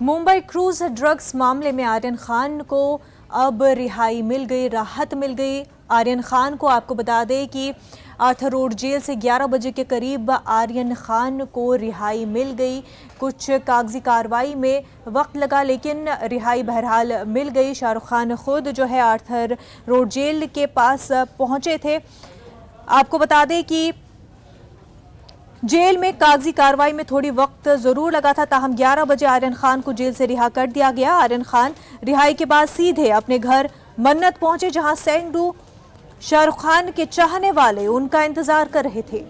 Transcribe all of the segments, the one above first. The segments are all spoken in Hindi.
मुंबई क्रूज ड्रग्स मामले में आर्यन खान को अब रिहाई मिल गई, राहत मिल गई। आर्यन खान को आपको बता दें कि आर्थर रोड जेल से 11 बजे के करीब आर्यन खान को रिहाई मिल गई। कुछ कागजी कार्रवाई में वक्त लगा, लेकिन रिहाई बहरहाल मिल गई। शाहरुख खान खुद जो है आर्थर रोड जेल के पास पहुंचे थे। आपको बता दें कि जेल में कागजी कार्रवाई में थोड़ी वक्त जरूर लगा था, ताहम 11 बजे आर्यन खान को जेल से रिहा कर दिया गया। आर्यन खान रिहाई के बाद सीधे अपने घर मन्नत पहुंचे, जहां सैकड़ों शाहरुख खान के चाहने वाले उनका इंतजार कर रहे थे।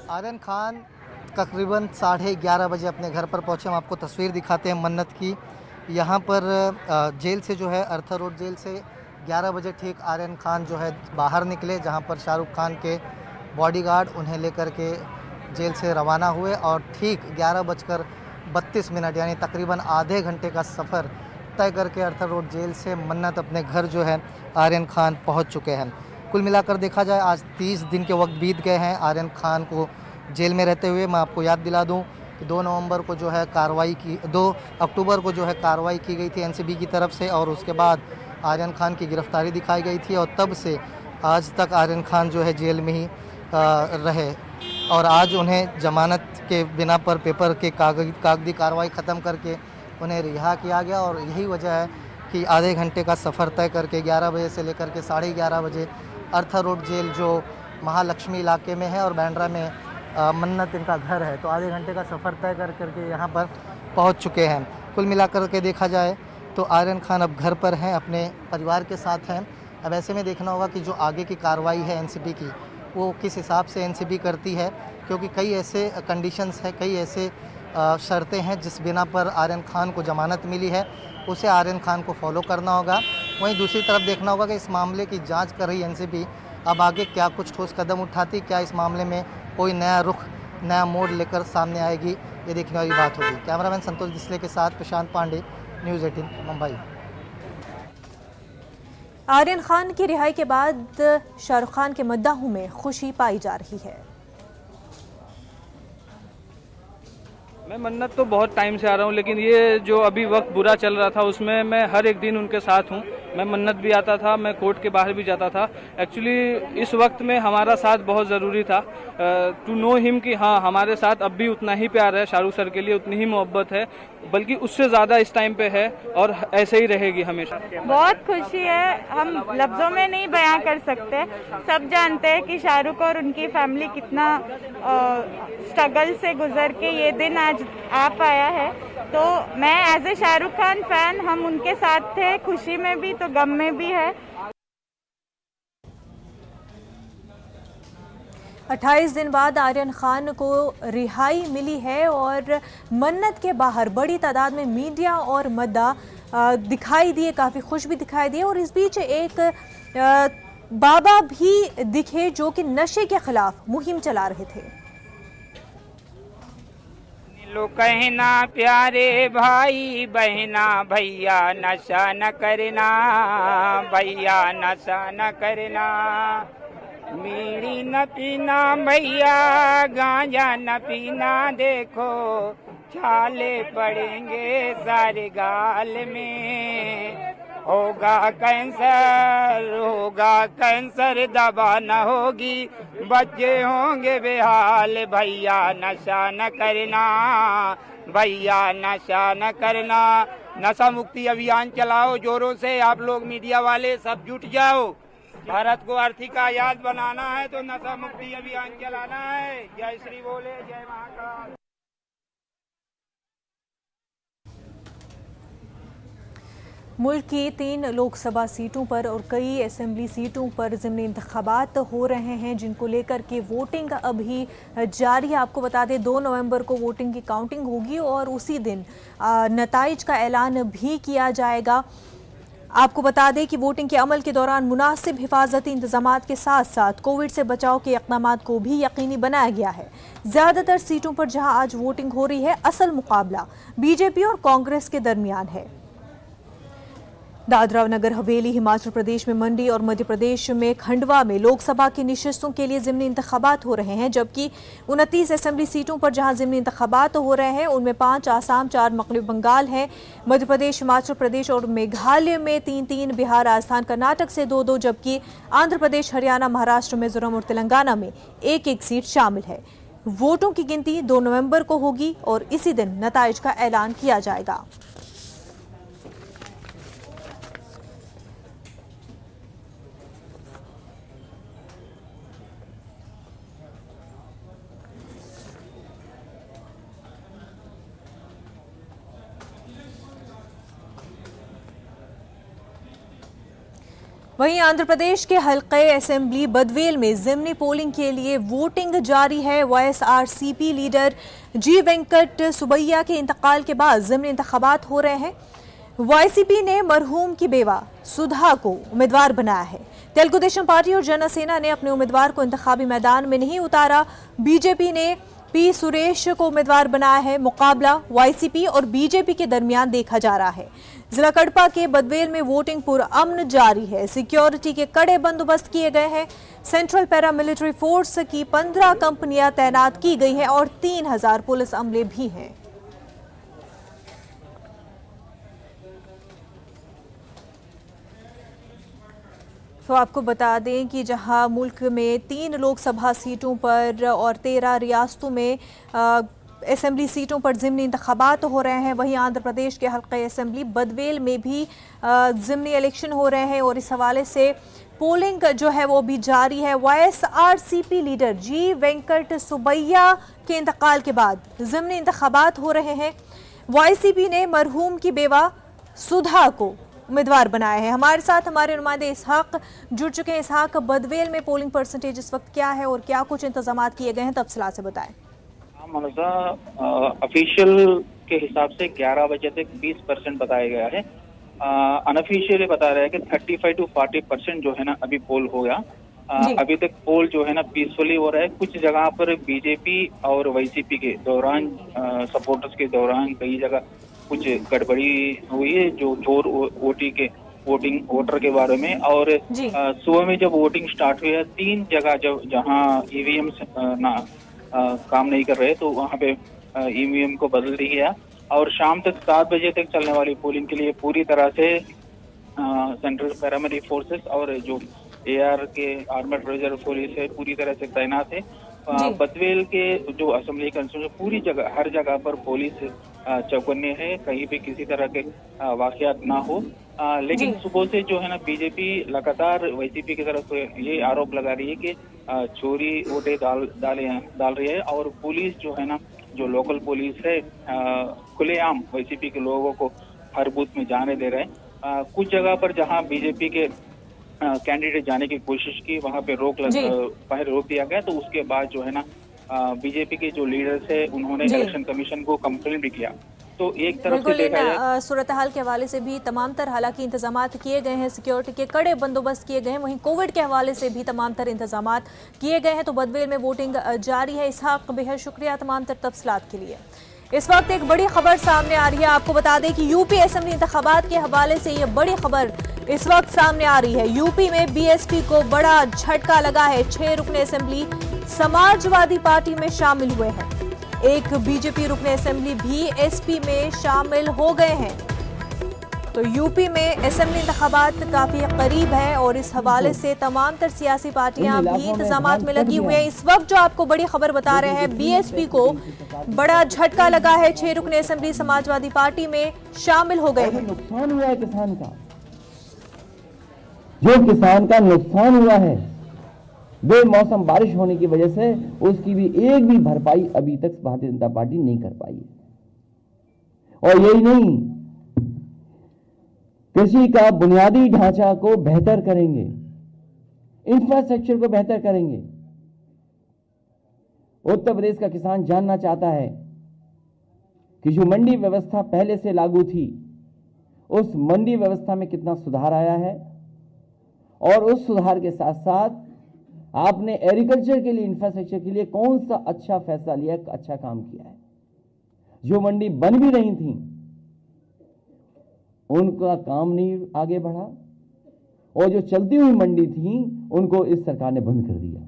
आर्यन खान तकरीबन 11:30 बजे अपने घर पर पहुंचे। हम आपको तस्वीर दिखाते हैं मन्नत की। यहाँ पर जेल से जो है आर्थर रोड जेल से 11 बजे ठीक आर्यन खान जो है बाहर निकले, जहाँ पर शाहरुख खान के बॉडीगार्ड उन्हें लेकर के जेल से रवाना हुए और ठीक 11:32 यानी तकरीबन आधे घंटे का सफ़र तय करके आर्थर रोड जेल से मन्नत अपने घर जो है आर्यन खान पहुँच चुके हैं। कुल मिलाकर देखा जाए आज 30 दिन के वक्त बीत गए हैं आर्यन खान को जेल में रहते हुए। मैं आपको याद दिला दूं कि 2 अक्टूबर को जो है कार्रवाई की गई थी एनसीबी की तरफ से, और उसके बाद आर्यन खान की गिरफ्तारी दिखाई गई थी और तब से आज तक आर्यन खान जो है जेल में ही रहे और आज उन्हें जमानत के बिना पर पेपर के कागजी कार्रवाई ख़त्म करके उन्हें रिहा किया गया। और यही वजह है कि आधे घंटे का सफ़र तय करके 11 बजे से लेकर के 11:30 बजे आर्थर रोड जेल जो महालक्ष्मी इलाके में है और बांद्रा में मन्नत इनका घर है, तो आधे घंटे का सफ़र तय कर करके यहाँ पर पहुँच चुके हैं। कुल मिलाकर के देखा जाए तो आर्यन खान अब घर पर हैं, अपने परिवार के साथ हैं। अब ऐसे में देखना होगा कि जो आगे की कार्रवाई है एनसीबी की वो किस हिसाब से एनसीबी करती है, क्योंकि कई ऐसे कंडीशंस हैं, कई ऐसे शर्तें हैं जिस बिना पर आर्यन खान को ज़मानत मिली है, उसे आर्यन खान को फॉलो करना होगा। वहीं दूसरी तरफ देखना होगा कि इस मामले की जांच कर रही एनसीबी अब आगे क्या कुछ ठोस कदम उठाती, क्या इस मामले में कोई नया रुख, नया मोड़ लेकर सामने आएगी, ये देखने वाली बात होगी। कैमरामैन संतोष डिसले के साथ प्रशांत पांडे, न्यूज़ 18 मुंबई। आर्यन खान की रिहाई के बाद शाहरुख खान के मद्दाहों में खुशी पाई जा रही है। मैं मन्नत तो बहुत टाइम से आ रहा हूँ, लेकिन ये जो अभी वक्त बुरा चल रहा था उसमें मैं हर एक दिन उनके साथ हूँ। मैं मन्नत भी आता था, मैं कोर्ट के बाहर भी जाता था। एक्चुअली इस वक्त में हमारा साथ बहुत ज़रूरी था टू नो हिम कि हाँ हमारे साथ अब भी उतना ही प्यार है, शाहरुख सर के लिए उतनी ही मोहब्बत है, बल्कि उससे ज़्यादा इस टाइम पे है और ऐसे ही रहेगी हमेशा। बहुत खुशी है, हम लफ्ज़ों में नहीं बयां कर सकते। सब जानते हैं कि शाहरुख और उनकी फैमिली कितना स्ट्रगल से गुजर के ये दिन आज आ पाया है। तो मैं as a Shahrukh Khan fan, हम उनके साथ थे, खुशी में भी तो गम में भी है। 28 दिन बाद आर्यन खान को रिहाई मिली है और मन्नत के बाहर बड़ी तादाद में मीडिया और मद्दाह दिखाई दिए, काफ़ी खुश भी दिखाई दिए। और इस बीच एक बाबा भी दिखे जो कि नशे के खिलाफ मुहिम चला रहे थे। लो कहना प्यारे भाई बहना, भैया नशा न करना, भैया नशा न करना, बीड़ी न पीना भैया, गांजा न पीना, देखो छाले पड़ेंगे सारे गाल में, होगा कैंसर दवा न होगी, बच्चे होंगे बेहाल, भैया नशा न करना, भैया नशा न करना। नशा मुक्ति अभियान चलाओ जोरों से, आप लोग मीडिया वाले सब जुट जाओ। भारत को आर्थिक आजाद बनाना है तो नशा मुक्ति अभियान चलाना है। जय श्री बोले, जय महाकाल। मुल्क की 3 लोकसभा सीटों पर और कई असेंबली सीटों पर ज़िमनी इंतखाबात हो रहे हैं, जिनको लेकर के वोटिंग अभी जारी है। आपको बता दें 2 नवंबर को वोटिंग की काउंटिंग होगी और उसी दिन नताइज का ऐलान भी किया जाएगा। आपको बता दें कि वोटिंग के अमल के दौरान मुनासिब हिफाजती इंतजामात के साथ साथ कोविड से बचाव के इक़दामात को भी यकीनी बनाया गया है। ज्यादातर सीटों पर जहां आज वोटिंग हो रही है, असल मुकाबला बीजेपी और कांग्रेस के दरमियान है। दादरा नगर हवेली, हिमाचल प्रदेश में मंडी और मध्य प्रदेश में खंडवा में लोकसभा की निशस्तों के लिए ज़िमनी इंतखाबात हो रहे हैं, जबकि 29 असेंबली सीटों पर जहां ज़िमनी इंतखाबात हो रहे हैं उनमें 5 आसाम, 4 मगरबी बंगाल हैं। मध्य प्रदेश, हिमाचल प्रदेश और मेघालय में 3-3, बिहार, राजस्थान, कर्नाटक से 2-2, जबकि आंध्र प्रदेश, हरियाणा, महाराष्ट्र, मिजोरम और तेलंगाना में 1-1 सीट शामिल है। वोटों की गिनती 2 नवंबर को होगी और इसी दिन नताइज का ऐलान किया जाएगा। वहीं आंध्र प्रदेश के हल्के असेंबली बदवेल में ज़िमनी पोलिंग के लिए वोटिंग जारी है। वाईएसआरसीपी लीडर जी वेंकट सुबैया के इंतकाल के बाद ज़िमनी इंतखाबात हो रहे हैं। वाईसीपी ने मरहूम की बेवा सुधा को उम्मीदवार बनाया है। तेलुगु देशम पार्टी और जनसेना ने अपने उम्मीदवार को इंतखाबी मैदान में नहीं उतारा। बीजेपी ने पी सुरेश को उम्मीदवार बनाया है। मुकाबला वाईसीपी और बीजेपी के दरमियान देखा जा रहा है। जिला कड़पा के बदवेल में वोटिंग पुरअमन जारी है। सिक्योरिटी के कड़े बंदोबस्त किए गए हैं। सेंट्रल पैरामिलिट्री फोर्स की 15 कंपनियां तैनात की गई हैं और 3000 पुलिस अमले भी हैं। तो आपको बता दें कि जहां मुल्क में 3 लोकसभा सीटों पर और 13 रियासतों में असेंबली सीटों पर ज़िमनी इंतखाबात हो रहे हैं, वहीं आंध्र प्रदेश के हल्के असेंबली बदवेल में भी ज़िमनी इलेक्शन हो रहे हैं और इस हवाले से पोलिंग जो है वो भी जारी है। वाईएसआरसीपी लीडर जी वेंकट सुबैया के इंतकाल के बाद ज़िमनी इंतखाबात हो रहे हैं। वाईसीपी ने मरहूम की बेवा सुधा को उम्मीदवार बनाए हैं। हमारे साथ हमारे नुमाइंदे इसहाक जुड़ चुके हैं। इसहाक, बदवेल में पोलिंग परसेंटेज इस वक्त क्या है और क्या कुछ इंतजामात किए गए हैं, तफसीलात से बताएं। मनोजा, ऑफिशियल के हिसाब से 11 बजे तक 20% बताया गया है। अनऑफिशियली बता रहा है कि 35 to 40% जो है ना अभी पोल हो गया। अभी तक पोल जो है ना पीसफुली हो रहा है। कुछ जगह पर बीजेपी और वाईसीपी के दौरान सपोर्टर्स के दौरान कई जगह कुछ गड़बड़ी हुई है जो चोर वोटर के बारे में। और सुबह में जब वोटिंग स्टार्ट हुई है 3 जगह जहां ईवीएम काम नहीं कर रहे तो वहां पे ईवीएम को बदल दिया और शाम तक 7 बजे तक चलने वाली पोलिंग के लिए पूरी तरह से सेंट्रल पैरामिलिट्री फोर्सेस और जो एआर के आर्मर्ड रिजर्व पुलिस है पूरी तरह से तैनात है। बदवेल के जो असेंबली कंस्टिट्यूशन पूरी जगह हर जगह पर पुलिस चौकन्ने है, कहीं भी किसी तरह के वाकयात ना हो। लेकिन सुबह से जो है ना बीजेपी लगातार वाईसीपी की तरफ ये आरोप लगा रही है कि चोरी वोटें डाल रही है और पुलिस जो है ना जो लोकल पुलिस है खुलेआम वाईसीपी के लोगों को हर बूथ में जाने दे रहे हैं। कुछ जगह पर जहां बीजेपी के कैंडिडेट जाने की कोशिश की वहां पे पहले रोक दिया गया, तो उसके बाद जो है ना बीजेपी के जो लीडर्स है उन्होंने इलेक्शन कमीशन को कंप्लेंट भी किया। तो एक तरफ से देखा जाए सूरत हाल के हवाले से भी तमाम तर हालांकि इंतजामात किए गए हैं, सिक्योरिटी के कड़े बंदोबस्त किए गए हैं, वहीं कोविड के हवाले से भी तमाम तर इंतजामात किए गए हैं। तो बदवेल में वोटिंग जारी है। इसहाक, बेहद शुक्रिया तमाम तर तफसीलात के लिए। इस वक्त एक बड़ी खबर सामने आ रही है। आपको बता दें कि यूपी असेंबली इंतखाबात के हवाले से ये बड़ी खबर इस वक्त सामने आ रही है। यूपी में बीएसपी को बड़ा झटका लगा है। 6 रुकने असेंबली समाजवादी पार्टी में शामिल हुए हैं। एक बीजेपी रुकने असेंबली भी एसपी में शामिल हो गए हैं। तो यूपी में असेंबली इंतखाबात काफी करीब है और इस हवाले से तमाम तर सियासी पार्टियां भी इंतजामात में लगी हुई हैं। इस वक्त जो आपको बड़ी खबर बता रहे हैं, बीएसपी को बड़ा झटका लगा है। 6 रुकने असेंबली समाजवादी पार्टी में शामिल हो गए हैं। नुकसान हुआ है किसान का, जो किसान का नुकसान हुआ है बेमौसम बारिश होने की वजह से उसकी भी एक भी भरपाई अभी तक भारतीय जनता पार्टी नहीं कर पाई है। और यही नहीं, कृषि का बुनियादी ढांचा को बेहतर करेंगे, इंफ्रास्ट्रक्चर को बेहतर करेंगे। उत्तर प्रदेश का किसान जानना चाहता है कि जो मंडी व्यवस्था पहले से लागू थी उस मंडी व्यवस्था में कितना सुधार आया है, और उस सुधार के साथ साथ आपने एग्रीकल्चर के लिए, इंफ्रास्ट्रक्चर के लिए कौन सा अच्छा फैसला लिया, अच्छा काम किया है। जो मंडी बन भी रही थी उनका काम नहीं आगे बढ़ा, और जो चलती हुई मंडी थी उनको इस सरकार ने बंद कर दिया।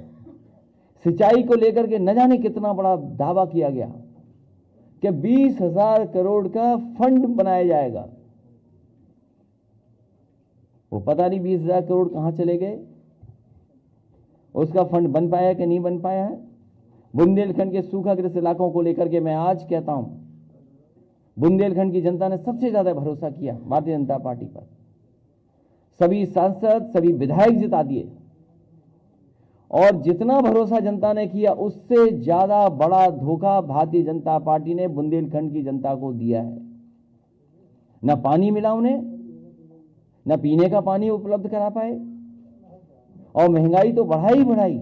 सिंचाई को लेकर के न जाने कितना बड़ा दावा किया गया कि 20,000 करोड़ का फंड बनाया जाएगा। वो पता नहीं 20,000 करोड़ कहां चले गए, उसका फंड बन पाया कि नहीं बन पाया है। बुंदेलखंड के सूखाग्रस्त इलाकों को लेकर के मैं आज कहता हूं, बुंदेलखंड की जनता ने सबसे ज्यादा भरोसा किया भारतीय जनता पार्टी पर। सभी सांसद, सभी विधायक जिता दिए, और जितना भरोसा जनता ने किया उससे ज्यादा बड़ा धोखा भारतीय जनता पार्टी ने बुंदेलखंड की जनता को दिया है। न पानी मिला उन्हें, न पीने का पानी उपलब्ध करा पाए, और महंगाई तो बढ़ाई बढ़ाई।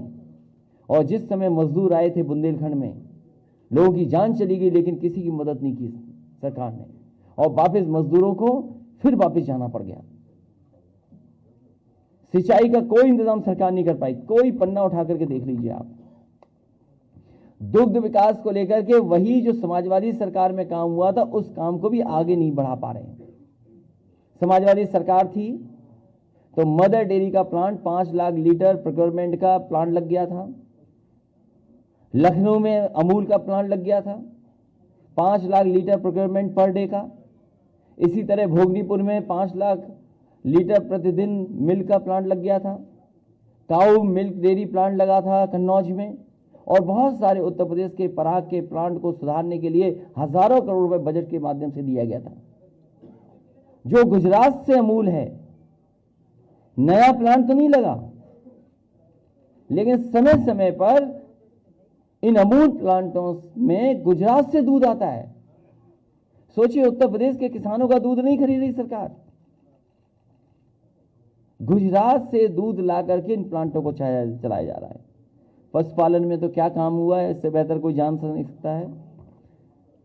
और जिस समय मजदूर आए थे बुंदेलखंड में, लोगों की जान चली गई, लेकिन किसी की मदद नहीं की सरकार ने, और वापस मजदूरों को फिर वापस जाना पड़ गया। सिंचाई का कोई इंतजाम सरकार नहीं कर पाई, कोई पन्ना उठा करके देख लीजिए आप। दुग्ध विकास को लेकर के वही जो समाजवादी सरकार में काम हुआ था, उस काम को भी आगे नहीं बढ़ा पा रहे हैं। समाजवादी सरकार थी तो मदर डेयरी का प्लांट 5 लाख लीटर प्रोक्योरमेंट का प्लांट लग गया था। लखनऊ में अमूल का प्लांट लग गया था, 5 lakh litre procurement per day का। इसी तरह भोगनीपुर में 5 लाख लीटर प्रतिदिन मिल्क का प्लांट लग गया था। काऊ मिल्क डेयरी प्लांट लगा था कन्नौज में, और बहुत सारे उत्तर प्रदेश के पराग के प्लांट को सुधारने के लिए हजारों करोड़ रुपए बजट के माध्यम से दिया गया था। जो गुजरात से अमूल है, नया प्लांट तो नहीं लगा, लेकिन समय समय पर इन अमूल प्लांटों में गुजरात से दूध आता है। सोचिए, उत्तर प्रदेश के किसानों का दूध नहीं खरीद रही सरकार, गुजरात से दूध ला करके इन प्लांटों को चलाया जा रहा है। पशुपालन में तो क्या काम हुआ है, इससे बेहतर कोई जान नहीं सकता है।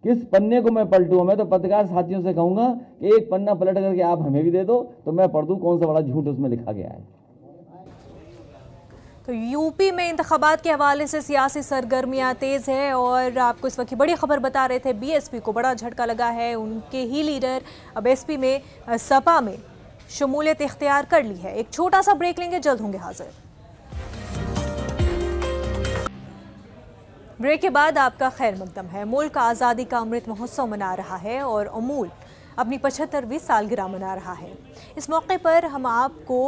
किस पन्ने को मैं पलटूं? मैं तो पत्रकार साथियों से कहूंगा कि एक पन्ना पलट करके आप हमें भी दे दो तो मैं पढ़ दूं कौन सा बड़ा झूठ उसमें लिखा गया है। तो यूपी में इंतखाबात के हवाले से सियासी सरगर्मियां तेज है, और आपको इस वक्त की बड़ी खबर बता रहे थे, बीएसपी को बड़ा झटका लगा है। उनके ही लीडर अब एसपी में, सपा में शमूलियत इख्तियार कर ली है। एक छोटा सा ब्रेक लेंगे, जल्द होंगे हाजिर। ब्रेक के बाद आपका खैर मकदम है। मुल्क आज़ादी का अमृत महोत्सव मना रहा है और अमूल अपनी 75वीं सालगिरह मना रहा है। इस मौके पर हम आपको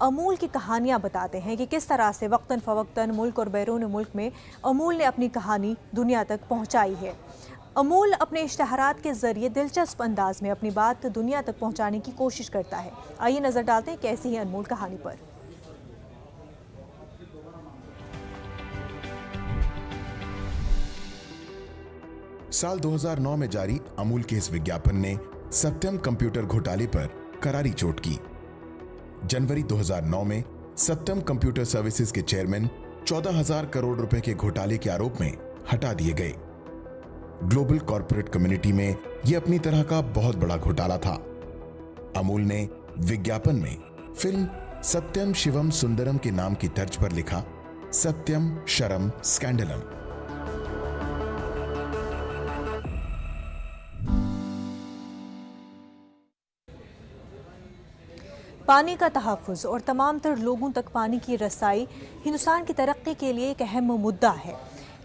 अमूल की कहानियां बताते हैं कि किस तरह से वक्तन फ़वक्तन मुल्क और बैरून मुल्क में अमूल ने अपनी कहानी दुनिया तक पहुंचाई है। अमूल अपने इश्तहारात के ज़रिए दिलचस्प अंदाज में अपनी बात दुनिया तक पहुंचाने की कोशिश करता है। आइए नज़र डालते हैं कैसी है अनमोल कहानी पर। साल 2009 में जारी अमूल के इस विज्ञापन ने सत्यम कंप्यूटर घोटाले पर करारी चोट की। जनवरी 2009 में सत्यम कंप्यूटर सर्विसेज के चेयरमैन 14,000 करोड़ रुपए के घोटाले के आरोप में हटा दिए गए। ग्लोबल कॉर्पोरेट कम्युनिटी में यह अपनी तरह का बहुत बड़ा घोटाला था। अमूल ने विज्ञापन में फिल्म सत्यम शिवम सुंदरम के नाम की तर्ज पर लिखा, सत्यम शरम स्कैंडलम। पानी का तहफ़्फ़ुज़ और तमाम तर लोगों तक पानी की रसाई हिंदुस्तान की तरक्की के लिए एक अहम मुद्दा है।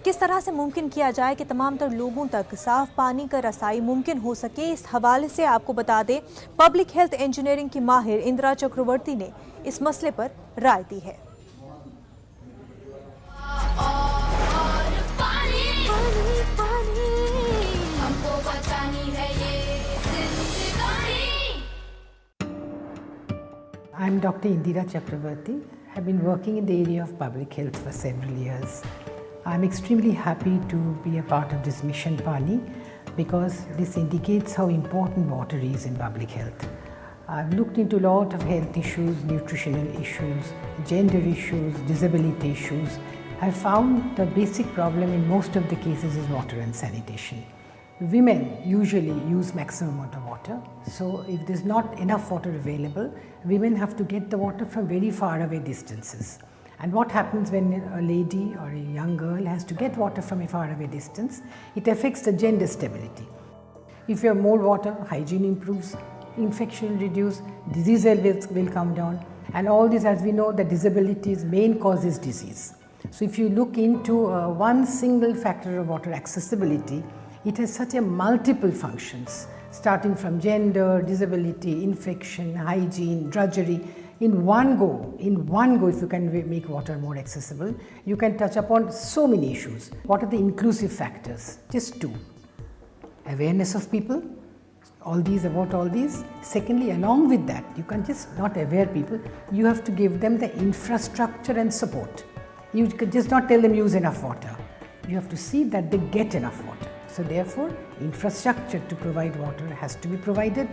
किस तरह से मुमकिन किया जाए कि तमाम तर लोगों तक साफ पानी का रसाई मुमकिन हो सके, इस हवाले से आपको बता दें, पब्लिक हेल्थ इंजीनियरिंग की माहिर इंदिरा चक्रवर्ती ने इस मसले पर राय दी है। I'm Dr. Indira Chakravarti. I've been working in the area of public health for several years. I'm extremely happy to be a part of this Mission Pani because this indicates how important water is in public health. I've looked into a lot of health issues, nutritional issues, gender issues, disability issues. I've found the basic problem in most of the cases is water and sanitation. women usually use maximum amount of water. So if there's not enough water available, women have to get the water from very far away distances. And what happens when a lady or a young girl has to get water from a far away distance? It affects the gender stability. If you have more water, hygiene improves, infection will reduce, disease will come down, and all this, as we know, the disability's main cause is disease. So if you look into one single factor of water accessibility, it has such a multiple functions, starting from gender, disability, infection, hygiene, drudgery. In one go, if you can make water more accessible, you can touch upon so many issues. What are the inclusive factors? Just two. Awareness of people, about all these. Secondly, along with that, you can just not aware people, you have to give them the infrastructure and support. You can just not tell them use enough water. You have to see that they get enough water. So therefore, infrastructure to provide water has to be provided,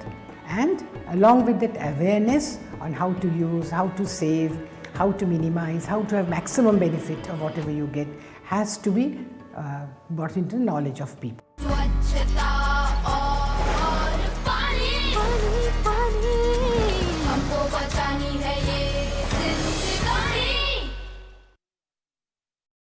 and along with that, awareness on how to use, how to save, how to minimize, how to have maximum benefit of whatever you get has to be brought into the knowledge of people.